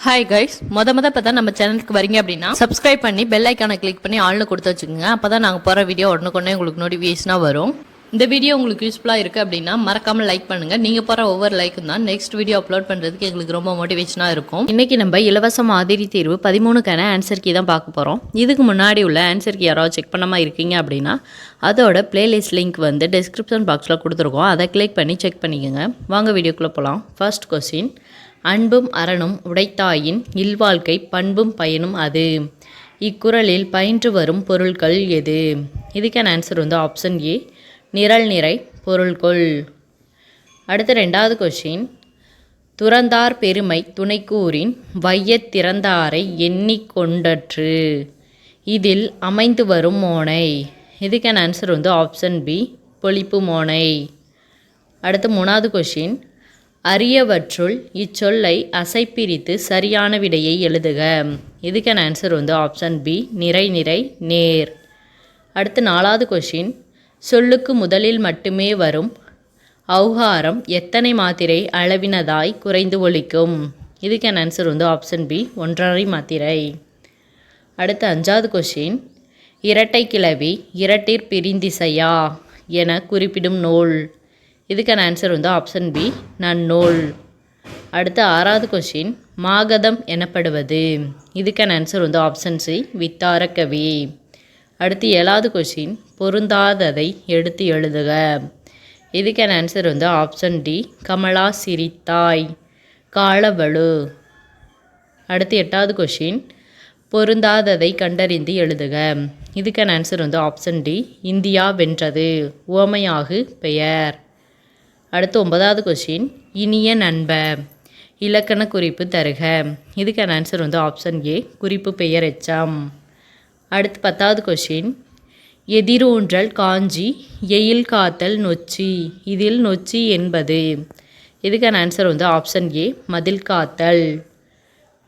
Hi guys, மொத இப்போ தான் நம்ம சேனலுக்கு வரீங்க அப்படின்னா சப்ஸ்கிரைப் பண்ணி பெல் ஐக்கானை கிளிக் பண்ணி ஆள்னு கொடுத்து வச்சுக்கோங்க. அப்போ தான் நாங்கள் போகிற வீடியோ உடனுக்குடனே உங்களுக்கு நோட்டிஃபிகேஷனாக வரும். இந்த வீடியோ உங்களுக்கு யூஸ்ஃபுல்லாக இருக்குது அப்படின்னா மறக்காமல் லைக் பண்ணுங்கள். நீங்கள் போகிற ஒவ்வொரு லைக்கும் தான் நெக்ஸ்ட் வீடியோ அப்லோட் பண்ணுறதுக்கு எங்களுக்கு ரொம்ப மோட்டிவேஷனாக இருக்கும். இன்றைக்கி நம்ம இலவச மாதிரி தேர்வு 13க்கான ஆன்சர் கீ தான் பார்க்க போகிறோம். இதுக்கு முன்னாடி உள்ள ஆன்சர் கீ யாராவது செக் பண்ணாமல் இருக்கீங்க அப்படின்னா அதோட பிளேலிஸ்ட் லிங்க் வந்து டிஸ்கிரிப்ஷன் பாக்ஸில் கொடுத்துருக்கோம். அதை கிளிக் பண்ணி செக் பண்ணிக்கோங்க. வாங்க வீடியோக்குள்ளே போகலாம். ஃபர்ஸ்ட் கொஸ்டின், அன்பும் அறனும் உடைத்தாயின் இல்வாழ்க்கை பண்பும் பயனும் அது. இக்குறளில் பயின்று வரும் பொருட்கள் எது? இதுக்கான ஆன்சர் வந்து ஆப்ஷன் ஏ, நிரல் நிறை பொருள்கொள். அடுத்த ரெண்டாவது கொஸ்டின், துறந்தார் பெருமை துணைக்கூறின் வையத் திறந்தாரை எண்ணிக்கொண்டற்று. இதில் அமைந்து வரும் மோனை. இதுக்கான ஆன்சர் வந்து ஆப்ஷன் பி, பொழிப்பு மோனை. அடுத்த மூணாவது கொஸ்டின், அரியவற்றுள் இச்சொல்லை அசைப்பிரித்து சரியான விடையை எழுதுக. இதுக்கான ஆன்சர் வந்து ஆப்ஷன் பி, நிறை நிறை நேர். அடுத்து நாலாவது கொஸ்டின், சொல்லுக்கு முதலில் மட்டுமே வரும் ஔகாரம் எத்தனை மாத்திரை அளவினதாய் குறைந்து ஒலிக்கும்? இதுக்கான ஆன்சர் வந்து ஆப்ஷன் பி, 1.5 மாத்திரை. அடுத்து அஞ்சாவது கொஸ்டின், இரட்டை கிளவி இரட்டிற் பிரிந்திசையா என குறிப்பிடும் நூல். இதுக்கான ஆன்சர் வந்து ஆப்ஷன் பி, நன்னூல். அடுத்து ஆறாவது கொஸ்டின், மாகதம் எனப்படுவது. இதுக்கான ஆன்சர் வந்து ஆப்ஷன் சி, வித்தாரக்கவி. அடுத்து ஏழாவது கொஸ்டின், பொருந்தாததை எடுத்து எழுதுக. இதுக்கான ஆன்சர் வந்து ஆப்ஷன் டி, கமலா சிரித்தாய் காலவலு. அடுத்து எட்டாவது கொஸ்டின், பொருந்தாததை கண்டறிந்து எழுதுக. இதுக்கான ஆன்சர் வந்து ஆப்ஷன் டி, இந்தியா வென்றது உவமையாகு பெயர். அடுத்து ஒன்பதாவது கொஸ்டின், இனிய நண்ப இலக்கண குறிப்பு தருக. இதுக்கான ஆன்சர் வந்து ஆப்ஷன் ஏ, குறிப்பு பெயர் எச்சம். அடுத்து பத்தாவது கொஸ்டின், எதிரூன்றல் காஞ்சி எயில் காத்தல் நொச்சி. இதில் நொச்சி என்பது. இதுக்கான ஆன்சர் வந்து ஆப்ஷன் ஏ, மதில் காத்தல்.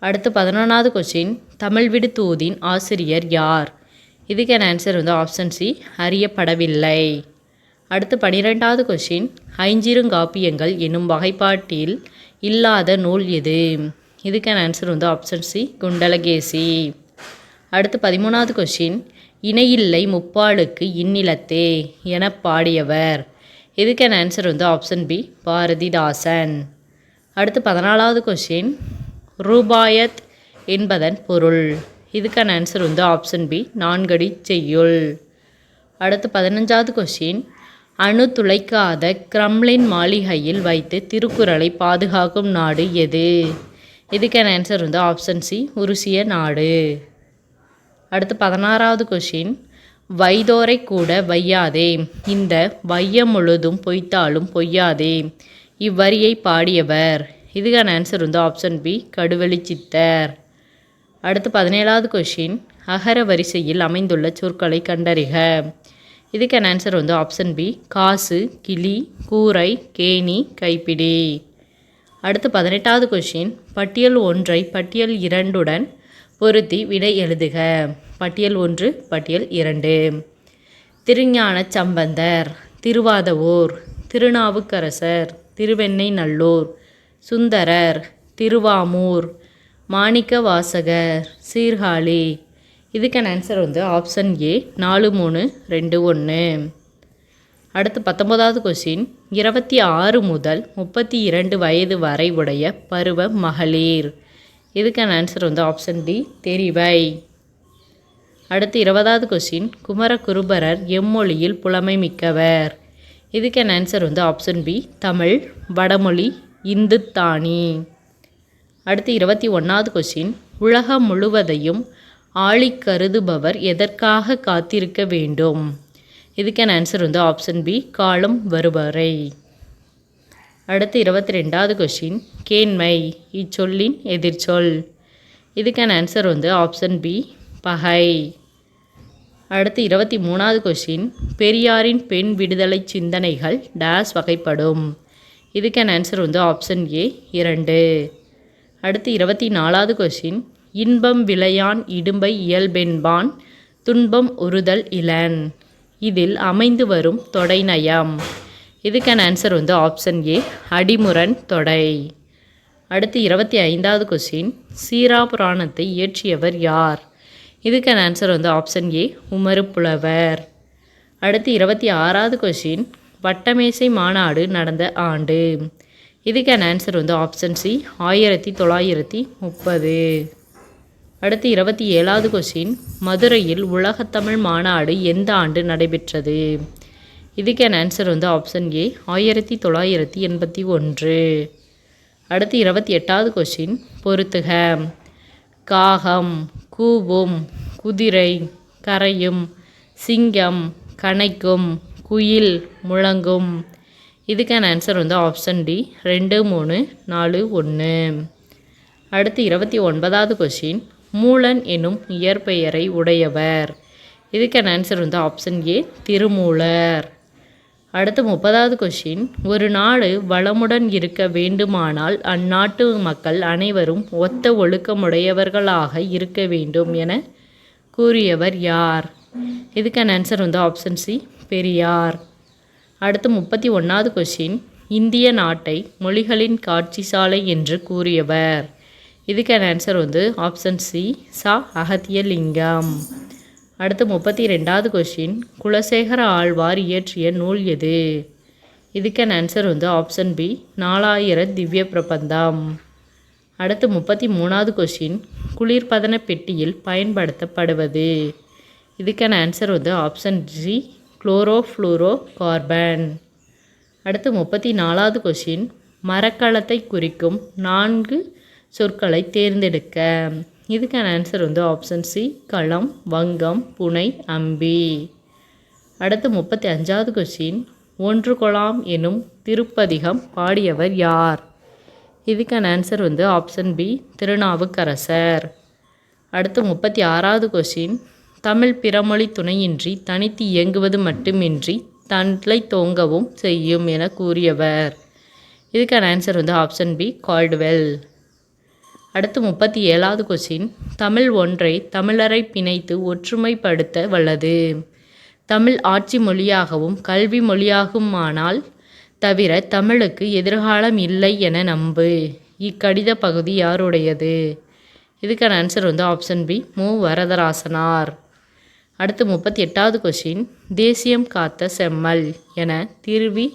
அடுத்து 11வது கொஸ்டின், தமிழ் விடு தூதின் ஆசிரியர் யார்? இதுக்கான ஆன்சர் வந்து ஆப்ஷன் சி, அறியப்படவில்லை. அடுத்து 12வது கொஸ்டின், ஐஞ்சிறுங்காப்பியங்கள் என்னும் வகைப்பாட்டில் இல்லாத நூல் எது? இதுக்கான ஆன்சர் வந்து ஆப்ஷன் சி, குண்டலகேசி. அடுத்து 13வது கொஸ்டின், இணையில்லை முப்பாலுக்கு இந்நிலத்தே என பாடியவர். இதுக்கான ஆன்சர் வந்து ஆப்ஷன் பி, பாரதிதாசன். அடுத்து 14வது கொஸ்டின், ரூபாயத் என்பதன் பொருள். இதுக்கான ஆன்சர் வந்து ஆப்ஷன் பி, நான்கடி செய்யுள். அடுத்து 15வது கொஸ்டின், அணு துளைக்காத கிரெம்ளின் மாளிகையில் வைத்து திருக்குறளை பாதுகாக்கும் நாடு எது? இதுக்கான ஆன்சர் வந்து ஆப்ஷன் சி, உருசிய நாடு. அடுத்து 16வது கொஸ்டின், வைதோரை கூட வையாதே இந்த வையம் முழுதும் பொய்த்தாலும் பொய்யாதே இவ்வரியை பாடியவர். இதுக்கான ஆன்சர் வந்து ஆப்ஷன் பி, கடுவெளி சித்தர். அடுத்து 17வது கொஸ்டின், அகர வரிசையில் அமைந்துள்ள சொற்களை கண்டறிக. இதுக்கான ஆன்சர் வந்து ஆப்ஷன் பி, காசு கிளி கூரை கேணி கைப்பிடி. அடுத்து 18வது கொஸ்டின், பட்டியல் 1ஐ பட்டியல் 2உடன் பொருத்தி விடை எழுதுக. பட்டியல் 1 பட்டியல் 2. திருஞான சம்பந்தர், திருவாதவூர், திருநாவுக்கரசர், திருவெண்ணை நல்லூர், சுந்தரர், திருவாமூர், மாணிக்க வாசகர், சீர்காழி. இதுக்கான ஆன்சர் வந்து ஆப்ஷன் ஏ, 4, 3, 2, 1. அடுத்து 19வது கொஸ்டின், 26 முதல் 32 வயது வரை உடைய பருவ மகளிர். இதுக்கான ஆன்சர் வந்து ஆப்ஷன் டி, தெரிவை. அடுத்து 20வது கொஸ்டின், குமரகுருபரர் எம்மொழியில் புலமை மிக்கவர். இதுக்கான ஆன்சர் வந்து ஆப்ஷன் பி, தமிழ் வடமொழி இந்துத்தானி. அடுத்து 21வது கொஸ்டின், உலகம் முழுவதையும் ஆழி கருதுபவர் எதற்காக காத்திருக்க வேண்டும்? இதுக்கான ஆன்சர் வந்து ஆப்ஷன் பி, காலம் வருவரை. அடுத்து 22வது கொஸ்டின், கேண்மை இச்சொல்லின் எதிர்ச்சொல். இதுக்கான ஆன்சர் வந்து ஆப்ஷன் பி, பகை. அடுத்து 23வது கொஸ்டின், பெரியாரின் பெண் விடுதலை சிந்தனைகள் டேஸ் வகைப்படும். இதுக்கான ஆன்சர் வந்து ஆப்ஷன் ஏ, 2. அடுத்து 24வது கொஸ்டின், இன்பம் விளையான் இடும்பை இயல்பென்பான் துன்பம் உறுதல் இலன். இதில் அமைந்து வரும் தொடைநயம். இதுக்கான ஆன்சர் வந்து ஆப்ஷன் ஏ, அடிமுரண் தொடை. அடுத்து 25வது கொஸ்டின், சீரா புராணத்தை இயற்றியவர் யார்? இதுக்கான ஆன்சர் வந்து ஆப்ஷன் ஏ உமறு புலவர். அடுத்து 26வது கொஸ்டின், வட்டமேசை மாநாடு நடந்த ஆண்டு? இதுக்கான ஆன்சர் வந்து ஆப்ஷன் சி 1930. அடுத்து 27வது கொஸ்டின், மதுரையில் உலகத்தமிழ் மாநாடு எந்த ஆண்டு நடைபெற்றது? இதுக்கான ஆன்சர் வந்து ஆப்ஷன் ஏ 1981. அடுத்து 28வது கொஸ்டின், பொறுத்துக. காகம் கூவும், குதிரை கரையும், சிங்கம் கனைக்கும், குயில் முழங்கும். இதுக்கான ஆன்சர் வந்து ஆப்ஷன் டி 2, 3, 4, 1. அடுத்து 29வது கொஸ்டின், மூலன் எனும் இயற்பெயரை உடையவர்? இதுக்கான ஆன்சர் வந்து ஆப்ஷன் ஏ திருமூலர். அடுத்து 30வது கொஸ்டின், ஒரு நாடு வளமுடன் இருக்க வேண்டுமானால் அந்நாட்டு மக்கள் அனைவரும் ஒத்த ஒழுக்கமுடையவர்களாக இருக்க வேண்டும் என கூறியவர் யார்? இதுக்கான ஆன்சர் வந்து ஆப்ஷன் சி பெரியார். அடுத்து 31வது கொஸ்டின், இந்திய நாட்டை மொழிகளின் காட்சி சாலை என்று கூறியவர்? இதுக்கான ஆன்சர் வந்து ஆப்ஷன் சி சா அகத்தியலிங்கம். அடுத்து 32வது கொஸ்டின், குலசேகர ஆழ்வார் இயற்றிய நூல் எது? இதுக்கான ஆன்சர் வந்து ஆப்ஷன் பி 4000 திவ்ய பிரபந்தம். அடுத்து 33வது கொஸ்டின், குளிர்பதன பெட்டியில் பயன்படுத்தப்படுவது? இதுக்கான ஆன்சர் வந்து ஆப்ஷன் சி குளோரோஃப்ளூரோ கார்பன். அடுத்து 34வது கொஸ்டின், மரக்கலத்தை குறிக்கும் 4 சொற்களை தேர்ந்தெடுக்க? இதுக்கான ஆன்சர் வந்து ஆப்ஷன் சி களம், வங்கம், புனை, அம்பி. அடுத்து 35வது கொஸ்டின், ஒன்று கொலாம் எனும் திருப்பதிகம் பாடியவர் யார்? இதுக்கான ஆன்சர் வந்து ஆப்ஷன் பி திருநாவுக்கரசர். அடுத்து 36வது கொஸ்டின், தமிழ் பிறமொழி துணையின்றி தனித்து இயங்குவது மட்டுமின்றி தன்னை தோங்கவும் செய்யும் என கூறியவர்? இதுக்கான ஆன்சர் வந்து ஆப்ஷன் பி கால்டுவெல். அடுத்து 37வது கொஸ்டின், தமிழ் ஒன்றை தமிழரை பிணைத்து ஒற்றுமைப்படுத்த வல்லது. தமிழ் ஆட்சி மொழியாகவும் கல்வி மொழியாகுமானால் தவிர தமிழுக்கு எதிர்காலம் இல்லை என நம்பு. இக்கடித பகுதி யாருடையது? இதுக்கான ஆன்சர் வந்து ஆப்ஷன் பி மு வரதராசனார். அடுத்து 38வது கொஸ்டின், தேசியம் காத்த செம்மல் என திருவி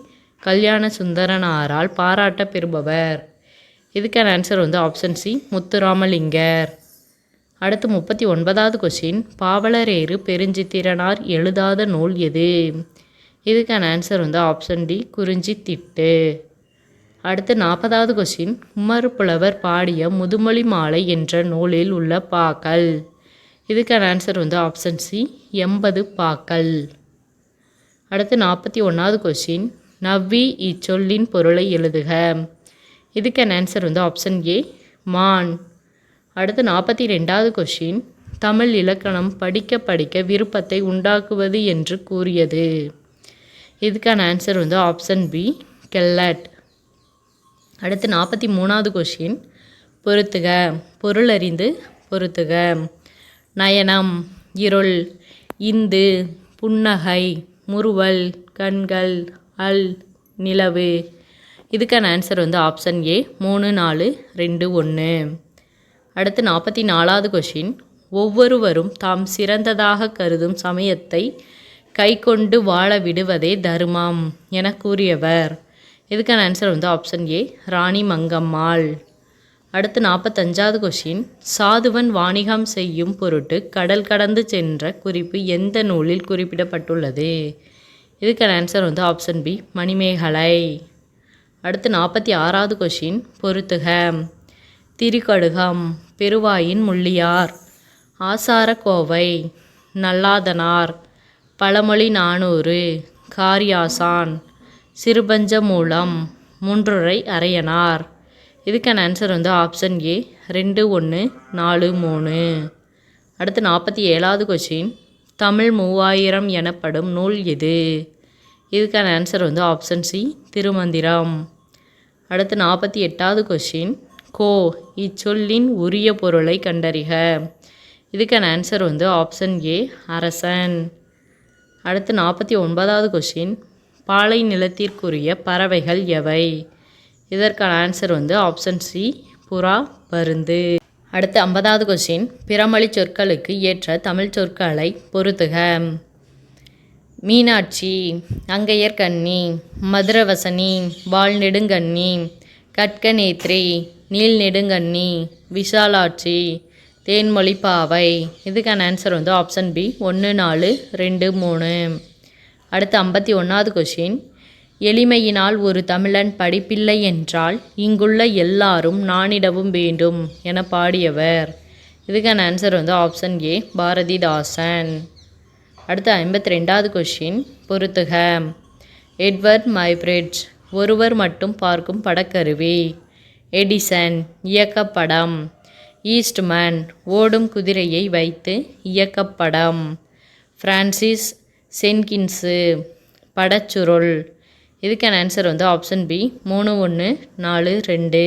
கல்யாண சுந்தரனாரால் பாராட்ட பெறுபவர்? இதுக்கான ஆன்சர் வந்து ஆப்ஷன் சி முத்துராமலிங்கர். அடுத்து 39வது கொஸ்டின், பாவலரேறு பெருஞ்சித்திரனார் எழுதாத நூல் எது? இதுக்கான ஆன்சர் வந்து ஆப்ஷன் டி குறிஞ்சித்திட்டு. அடுத்து 40வது கொஸ்டின், உமறு புலவர் பாடிய முதுமொழி மாலை என்ற நூலில் உள்ள பாக்கள்? இதுக்கான ஆன்சர் வந்து ஆப்ஷன் சி 80 பாக்கள். அடுத்து 41வது கொஸ்டின், நவ்வி இச்சொல்லின் பொருளை எழுதுக. இதுக்கான ஆன்சர் வந்து ஆப்ஷன் ஏ மான். அடுத்து 42வது கொஸ்டின், தமிழ் இலக்கணம் படிக்க படிக்க விருப்பத்தை உண்டாக்குவது என்று கூறியது? இதுக்கான ஆன்சர் வந்து ஆப்ஷன் பி கெல்லட். அடுத்து 43வது கொஸ்டின், பொறுத்துக. பொருளறிந்து பொறுத்துக. நயனம் இருள், இந்து புன்னகை, முறுவல் கண்கள், அல் நிலவு. இதுக்கான ஆன்சர் வந்து ஆப்ஷன் ஏ 3, 4, 2, 1. அடுத்து 44வது கொஸ்டின், ஒவ்வொருவரும் தாம் சிறந்ததாக கருதும் சமயத்தை கை கொண்டு வாழ விடுவதே தர்மம் என கூறியவர்? இதுக்கான ஆன்சர் வந்து ஆப்ஷன் ஏ ராணி மங்கம்மாள். அடுத்து 45வது கொஸ்டின், சாதுவன் வாணிகம் செய்யும் பொருட்டு கடல் கடந்து சென்ற குறிப்பு எந்த நூலில் குறிப்பிடப்பட்டுள்ளது? இதுக்கான ஆன்சர் வந்து ஆப்ஷன் பி மணிமேகலை. அடுத்து 46வது கொஸ்டின், பொறுத்துக. திரிகடுகம், பெருவாயின் முள்ளியார், ஆசாரக்கோவை, நல்லாதனார், பழமொழி 400, காரியாசான், சிறுபஞ்ச மூலம், முன்றுரை அரையனார். இதுக்கான ஆன்சர் வந்து ஆப்ஷன் ஏ 2, 1, 4, 3. அடுத்து 47வது கொஸ்டின், தமிழ் 3000 எனப்படும் நூல் எது? இதுக்கான ஆன்சர் வந்து ஆப்ஷன் சி திருமந்திரம். அடுத்து 48வது கொஸ்டின், கோ இச்சொல்லின் உரிய பொருளை கண்டறிக. இதுக்கான ஆன்சர் வந்து ஆப்ஷன் ஏ அரசன். அடுத்து 49வது கொஸ்டின், பாலை நிலத்திற்குரிய பறவைகள் எவை? இதற்கான ஆன்சர் வந்து ஆப்ஷன் சி புறா பருந்து. அடுத்து 50வது கொஸ்டின், பிறமொழி சொற்களுக்கு ஏற்ற தமிழ் சொற்களை பொறுத்துக. மீனாட்சி, அங்கையர் கண்ணி, மதுரவசனி, வால் நெடுங்கண்ணி, கட்கநேத்ரி, நீல் நெடுங்கண்ணி, விஷாலாட்சி, தேன்மொழி பாவை. இதுக்கான ஆன்சர் வந்து ஆப்ஷன் பி 1, 4, 2, 3. அடுத்து 51வது கொஷின், எளிமையினால் ஒரு தமிழன் படிப்பில்லை என்றால் இங்குள்ள எல்லாரும் நானிடவும் வேண்டும் என பாடியவர். இதுக்கான ஆன்சர் வந்து ஆப்ஷன் ஏ பாரதிதாசன். அடுத்து 52வது கொஷின், பொறுத்துக. எட்வர்ட் மைப்ரிட்ஜ் ஒருவர் மட்டும் பார்க்கும் படக்கருவி. எடிசன் இயக்கப்படம். ஈஸ்ட்மேன் ஓடும் குதிரையை வைத்து இயக்கப்படம். பிரான்சிஸ் சென்கின்ஸு படச்சுருள். இதுக்கான ஆன்சர் வந்து ஆப்ஷன் பி 3, 1, 4, 2.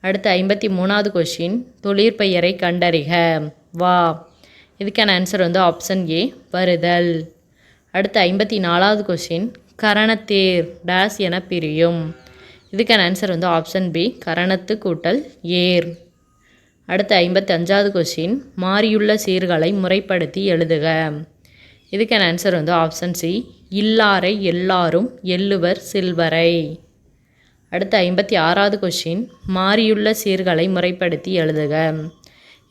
அடுத்து 53வது கொஷின், தொழிற்பெயரை கண்டறிக. வா. இதுக்கான ஆன்சர் வந்து ஆப்ஷன் ஏ வருதல். அடுத்து 54வது கொஷின், கரணத்தேர் டேஸ் என பிரியும். இதுக்கான ஆன்சர் வந்து ஆப்ஷன் பி கரணத்து கூட்டல் ஏர். அடுத்து 55வது கொஷின், மாறியுள்ள சீர்களை முறைப்படுத்தி எழுதுக. இதுக்கான ஆன்சர் வந்து ஆப்ஷன் சி இல்லாரை எல்லாரும் எள்ளுவர் சில்வரை. அடுத்து 56வது கொஷின், மாறியுள்ள சீர்களை முறைப்படுத்தி எழுதுக.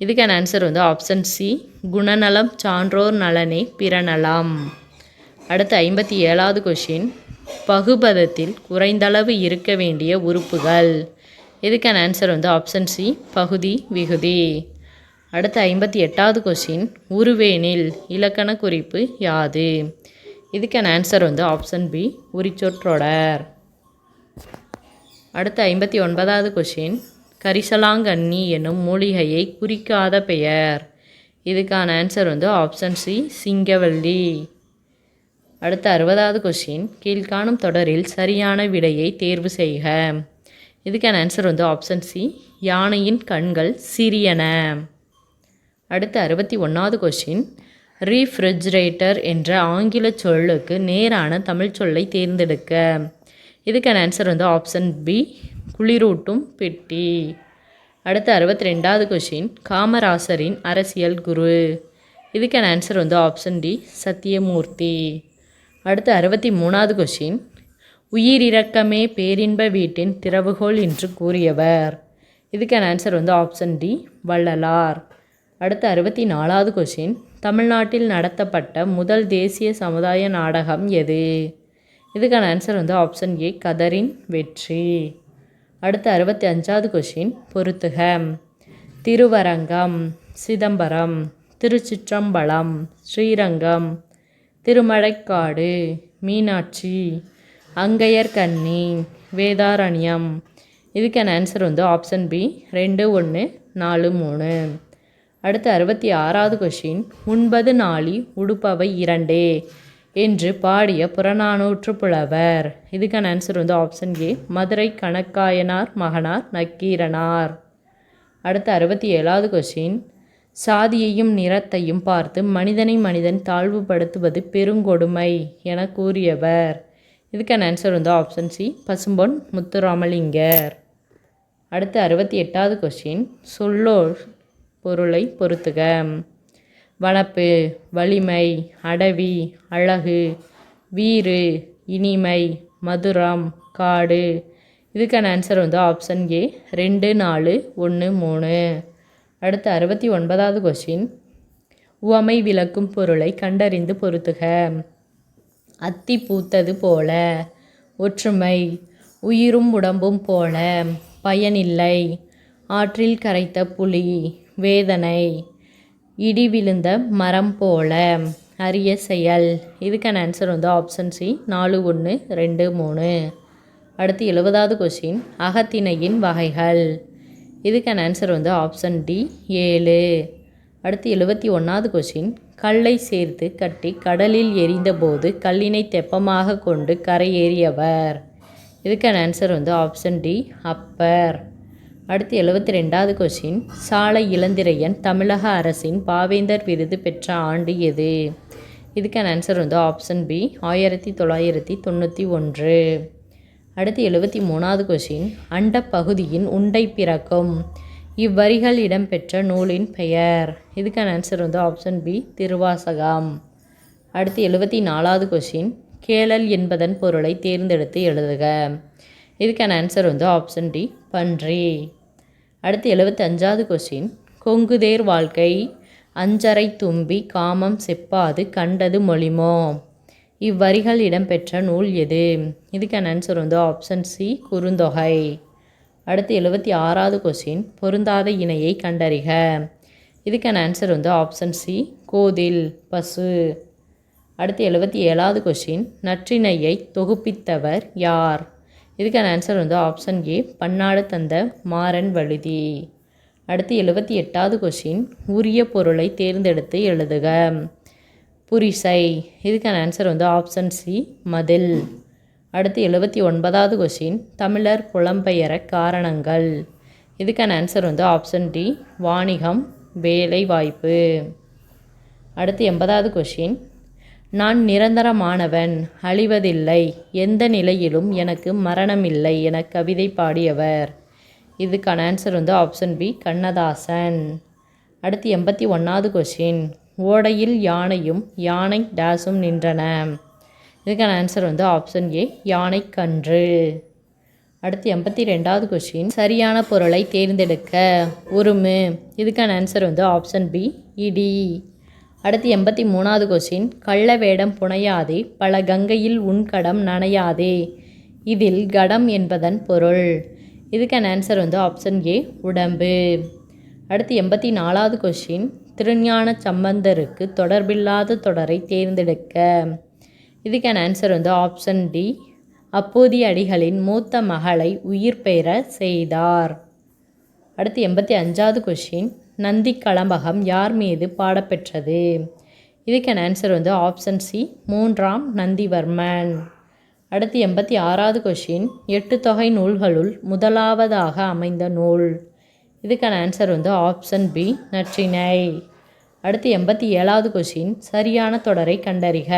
இதுக்கான ஆன்சர் வந்து ஆப்ஷன் சி குணநலம் சான்றோர் நலனே பிறநலம். அடுத்து 57வது கொஷின், பகுபதத்தில் குறைந்தளவு இருக்க வேண்டிய உறுப்புகள். இதுக்கான ஆன்சர் வந்து ஆப்ஷன் சி பகுதி விகுதி. அடுத்து 58வது கொஷின், உருவேனில் இலக்கண குறிப்பு யாது. இதுக்கான ஆன்சர் வந்து ஆப்ஷன் பி உரிச்சொற்றொடர். அடுத்து 59வது கொஷின், கரிசலாங்கண்ணி என்னும் மூலிகையை குறிக்காத பெயர். இதுக்கான ஆன்சர் வந்து ஆப்ஷன் சி சிங்கவல்லி. அடுத்து 60வது கொஷின், கீழ்காணும் தொடரில் சரியான விடையை தேர்வு செய்க. இதுக்கான ஆன்சர் வந்து ஆப்ஷன் சி யானையின் கண்கள் சிறியன. அடுத்து 61வது கொஷின், ரீஃப்ரிஜரேட்டர் என்ற ஆங்கில சொல்லுக்கு நேரான தமிழ் சொல்லை தேர்ந்தெடுக்க. இதுக்கான ஆன்சர் வந்து ஆப்ஷன் பி குளிரூட்டும் பெட்டி. அடுத்து 62வது கொஷின், காமராசரின் அரசியல் குரு. இதுக்கான ஆன்சர் வந்து ஆப்ஷன் டி சத்தியமூர்த்தி. அடுத்து 63வது கொஷின், உயிரிரக்கமே பேரின்ப வீட்டின் திறவுகோல் என்று கூறியவர். இதுக்கான ஆன்சர் வந்து ஆப்ஷன் டி வள்ளலார். அடுத்து 64வது கொஷின், தமிழ்நாட்டில் நடத்தப்பட்ட முதல் தேசிய சமுதாய நாடகம் எது. இதுக்கான ஆன்சர் வந்து ஆப்ஷன் ஏ கதரின் வெற்றி. அடுத்து 65வது கொஷின், பொறுத்துக. திருவரங்கம், சிதம்பரம், திருச்சிற்றம்பலம், ஸ்ரீரங்கம், திருமழைக்காடு, மீனாட்சி, அங்கையர் கண்ணி, வேதாரண்யம். இதுக்கான ஆன்சர் வந்து ஆப்ஷன் பி 2, 1, 4, 3. அடுத்து 66வது கொஷின், உண்பது நாளி உடுப்பவை இரண்டே என்று பாடிய புறநானூற்று புலவர். இதுக்கான ஆன்சர் வந்து ஆப்ஷன் ஏ மதுரை கணக்காயனார் மகனார் நக்கீரனார். அடுத்து 67வது கொஷின், சாதியையும் நிறத்தையும் பார்த்து மனிதனை மனிதன் தாழ்வுபடுத்துவது பெருங்கொடுமை என கூறியவர். இதுக்கான ஆன்சர் வந்து ஆப்ஷன் சி பசும்பொன் முத்துராமலிங்கர். அடுத்து 68வது கொஷின், சொல்லோர் பொருளை பொறுத்துக. வனப்பு, வலிமை, அடவி, அழகு, வீறு, இனிமை, மதுரம், காடு. இதுக்கான ஆன்சர் வந்து ஆப்ஷன் ஏ 2, 4, 1, 3. அடுத்து 69வது கொஷின், உவமை விளக்கும் பொருளை கண்டறிந்து பொறுத்துக. அத்தி பூத்தது போல, ஒற்றுமை, உயிரும் உடம்பும் போல, பயனில்லை, ஆற்றில் கரைத்த புலி, வேதனை, இடி விழுந்த மரம் போல, அரிய செயல். இதுக்கான ஆன்சர் வந்து ஆப்ஷன் சி 4, 1, 2, 3. அடுத்து 70வது கொஷின், அகத்திணையின் வகைகள். இதுக்கான ஆன்சர் வந்து ஆப்ஷன் டி 7. அடுத்து 71வது கொஷின், கல்லை சேர்த்து கட்டி கடலில் எரிந்தபோது கல்லினை தெப்பமாக கொண்டு கரையேறியவர். இதுக்கான ஆன்சர் வந்து ஆப்ஷன் டி அப்பர். அடுத்து 72வது கொஷின், சாலை இளந்திரையன் தமிழக அரசின் பாவேந்தர் விருது பெற்ற ஆண்டு எது. இதுக்கான ஆன்சர் வந்து ஆப்ஷன் பி 1991. அடுத்து 73வது கொஷின், அண்ட பகுதியின் உண்டை பிறக்கும். இவ்வரிகள் இடம்பெற்ற நூலின் பெயர். இதுக்கான ஆன்சர் வந்து ஆப்ஷன் பி, திருவாசகம். அடுத்து 74வது கொஷின், கேளல் என்பதன் பொருளை தேர்ந்தெடுத்து எழுதுக. இதுக்கான ஆன்சர் வந்து ஆப்ஷன் டி, பன்றி. அடுத்து 75வது கொஷின், கொங்குதேர் வாழ்க்கை அஞ்சரை தும்பி காமம் செப்பாது கண்டது மொழிமோ. இவ்வரிகள் இடம்பெற்ற நூல் எது? இதுக்கான ஆன்சர் வந்து ஆப்ஷன் சி, குறுந்தொகை. அடுத்து 76வது கொஷின், பொருந்தாத இணையை கண்டறிக. இதுக்கான ஆன்சர் வந்து ஆப்ஷன் சி, கோதில், பசு. அடுத்து 77வது கொஷின், நற்றிணையை தொகுப்பித்தவர் யார்? இதுக்கான ஆன்சர் வந்து ஆப்ஷன் ஏ, பன்னாடு தந்த மாறன் வழுதி. அடுத்து 78வது கொஷின், உரிய பொருளை தேர்ந்தெடுத்து எழுதுக. புரிசை. இதுக்கான ஆன்சர் வந்து ஆப்ஷன் சி, மதில். அடுத்து 79வது கொஷின், தமிழர் புலம்பெயர காரணங்கள். இதுக்கான ஆன்சர் வந்து ஆப்ஷன் டி, வாணிகம், வேலை வாய்ப்பு. அடுத்து 80வது கொஷின், நான் நிரந்தரமானவன், அழிவதில்லை, எந்த நிலையிலும் எனக்கு மரணமில்லை என கவிதை பாடியவர். இதுக்கான ஆன்சர் வந்து ஆப்ஷன் பி, கண்ணதாசன். அடுத்து 81வது கொஷின், ஓடையில் யானையும் யானை டேஸும் நின்றன. இதுக்கான ஆன்சர் வந்து ஆப்ஷன் ஏ, யானை கன்று. அடுத்து 82வது கொஷின், சரியான பொருளை தேர்ந்தெடுக்க. உருமு. இதுக்கான ஆன்சர் வந்து ஆப்ஷன் பி, இடி. அடுத்து 83வது கொஷின், கள்ள வேடம் புனையாதே பல கங்கையில் உன் கடம் நனையாதே. இதில் கடம் என்பதன் பொருள். இதுக்கான ஆன்சர் வந்து ஆப்ஷன் ஏ, உடம்பு. அடுத்து 84வது கொஷின், திருஞான சம்பந்தருக்கு தொடர்பில்லாத தொடரை தேர்ந்தெடுக்க. இதுக்கான ஆன்சர் வந்து ஆப்ஷன் டி, அப்போதைய அடிகளின் மூத்த மகளை உயிர் பெற செய்தார். அடுத்து 85வது கொஷின், நந்தி கலம்பகம் யார் மீது பாடப்பெற்றது? இதுக்கான ஆன்சர் வந்து ஆப்ஷன் சி, 3ஆம் நந்திவர்மன். அடுத்து 86வது கொஷின், 8 தொகை நூல்களுள் முதலாவதாக அமைந்த நூல். இதுக்கான ஆன்சர் வந்து ஆப்ஷன் பி, நற்றிணை. அடுத்து 87வது கொஷின், சரியான தொடரை கண்டறிக.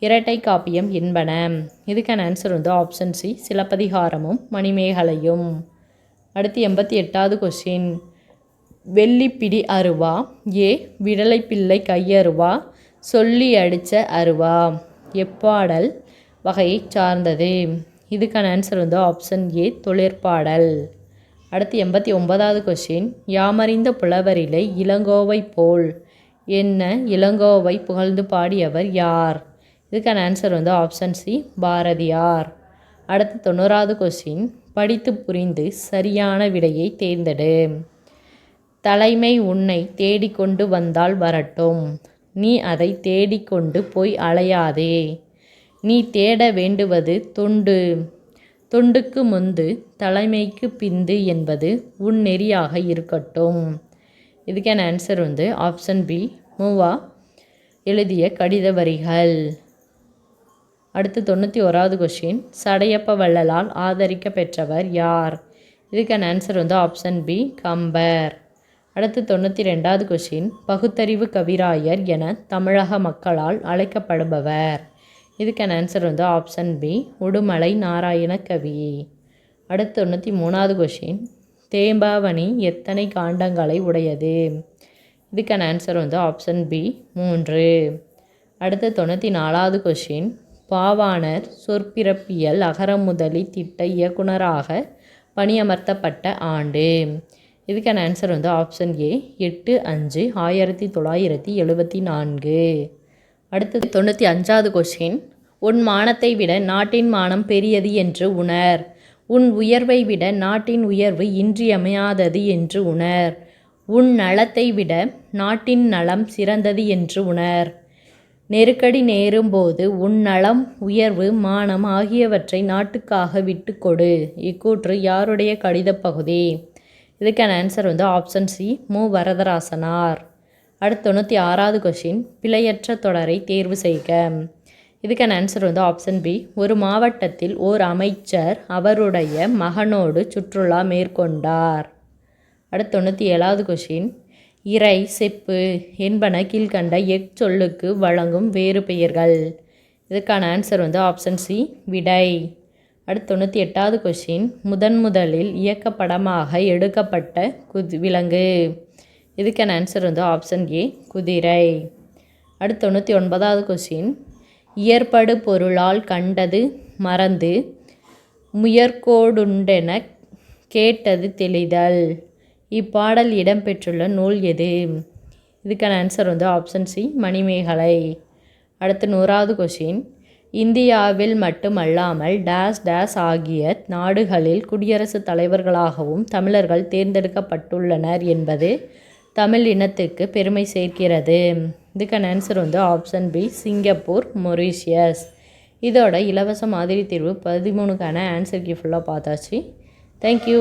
இரட்டை காப்பியம் என்பன. இதுக்கான ஆன்சர் வந்து ஆப்ஷன் சி, சிலப்பதிகாரமும் மணிமேகலையும். அடுத்து 88வது கொஷின், வெள்ளிப்பிடி அருவா ஏ, விடலைப்பிள்ளை கையருவா சொல்லி அடித்த அருவா எப்பாடல் வகையை சார்ந்தது. இதுக்கான ஆன்சர் வந்து ஆப்ஷன் ஏ, தொழிற்பாடல். அடுத்து 89வது கொஷின், யாமறிந்த புலவரிலை இளங்கோவை போல் என்ன இளங்கோவை புகழ்ந்து பாடியவர் யார்? இதுக்கான ஆன்சர் வந்து ஆப்ஷன் சி, பாரதியார். அடுத்து 90வது கொஷின், படித்து புரிந்து சரியான விடையை தேர்ந்தெடு. தலைமை உன்னை தேடிக்கொண்டு வந்தால் வரட்டும், நீ அதை தேடிக்கொண்டு போய் அலையாதே. நீ தேட வேண்டுவது தொண்டு, தொண்டுக்கு முந்து தலைமைக்கு பிந்து என்பது உன் நெறியாக இருக்கட்டும். இதுக்கான ஆன்சர் வந்து ஆப்ஷன் பி, மூவா எழுதிய கடித வரிகள். அடுத்து 91வது கொஷின், சடையப்ப வள்ளலால் ஆதரிக்க பெற்றவர் யார்? இதுக்கான ஆன்சர் வந்து ஆப்ஷன் பி, கம்பர். அடுத்து 92வது கொஷின், பகுத்தறிவு கவிராயர் என தமிழக மக்களால் அழைக்கப்படுபவர். இதுக்கான ஆன்சர் வந்து ஆப்ஷன் பி, உடுமலை நாராயண கவி. அடுத்து 93வது கொஷின், தேம்பாவணி எத்தனை காண்டங்களை உடையது? இதுக்கான ஆன்சர் வந்து ஆப்ஷன் பி, 3. அடுத்து 94வது கொஷின், பாவாணர் சொற்பிறப்பியல் அகரமுதலி திட்ட இயக்குனராக பணியமர்த்தப்பட்ட ஆண்டு. இதுக்கான ஆன்சர் வந்து ஆப்ஷன் ஏ, 8/5/1974. அடுத்தது 95வது கொஷின், உன் மானத்தை விட நாட்டின் மானம் பெரியது என்று உணர். உன் உயர்வை விட நாட்டின் உயர்வு இன்றியமையாதது என்று உணர். உன் நலத்தை விட நாட்டின் நலம் சிறந்தது என்று உணர். நெருக்கடி நேரும்போது உன் நலம், உயர்வு, மானம் ஆகியவற்றை நாட்டுக்காக விட்டு கொடு. இக்கூற்று யாருடைய கடித பகுதி? இதுக்கான ஆன்சர் வந்து ஆப்ஷன் சி, மு வரதராசனார். அடுத்து 96வது கொஷின், பிழையற்ற தொடரை தேர்வு செய்க. இதுக்கான ஆன்சர் வந்து ஆப்ஷன் பி, ஒரு மாவட்டத்தில் ஓர் அமைச்சர் அவருடைய மகனோடு சுற்றுலா மேற்கொண்டார். அடுத்து 97வது கொஷின், இறை, செப்பு என்பன கீழ்கண்ட எச்சொல்லுக்கு வழங்கும் வேறு பெயர்கள். இதுக்கான ஆன்சர் வந்து ஆப்ஷன் சி, விடை. அடுத்து 98வது கொஷின், முதலில் இயக்கப்படமாக எடுக்கப்பட்ட விலங்கு. இதுக்கான ஆன்சர் வந்து ஆப்ஷன் ஏ, குதிரை. அடுத்து 99வது கொஷின், இயற்படு பொருளால் கண்டது மறந்து முயற்கோடுண்டென கேட்டது தெளிதல். இப்பாடல் இடம்பெற்றுள்ள நூல் எது? இதுக்கான ஆன்சர் வந்து ஆப்ஷன் சி, மணிமேகலை. அடுத்து 100வது கொஷின், இந்தியாவில் மட்டுமல்லாமல் டேஸ் டேஸ் ஆகிய நாடுகளில் குடியரசுத் தலைவர்களாகவும் தமிழர்கள் தேர்ந்தெடுக்கப்பட்டுள்ளனர் என்பது தமிழ் இனத்துக்கு பெருமை சேர்க்கிறது. இதுக்கான ஆன்சர் வந்து ஆப்ஷன் பி, சிங்கப்பூர், மொரீஷியஸ். இதோட இலவச மாதிரி தீர்வு 13க்கான ஆன்சர் கீ ஃபுல்லாக பார்த்தாச்சு. தேங்க்யூ.